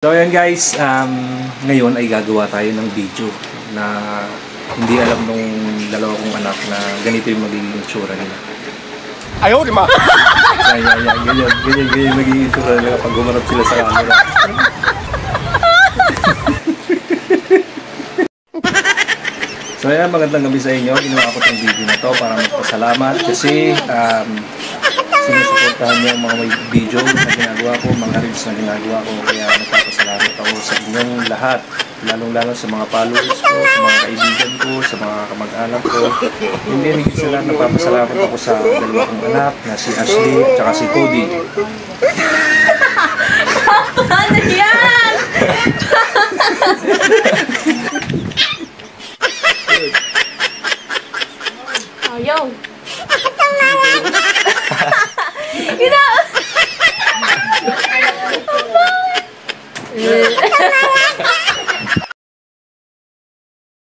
So ayan guys, ngayon ay gagawa tayo ng video na hindi alam nung dalawa kong anak na ganito yung magiging itsura nila. Ayaw, di ba? Ganyan magiging itsura nila kapag gumanap sila sa camera. So ayan, magandang gabi sa inyo. Ginawa ko itong video na to para magpasalamat kasi sinusuportahan niyo ang mga video na ginagawa ko, mga reels na ginagawa ko, kaya nagpapasalamat ako sa inyong lahat, lalong-lalo sa mga followers ko, sa mga kaibigan ko, sa mga kamag-anak ko. Hindi rin sila, nagpapasalamat ako sa dalawa kong anak na si Ashley at saka si Cody. Ano yan? Ayaw. Kita.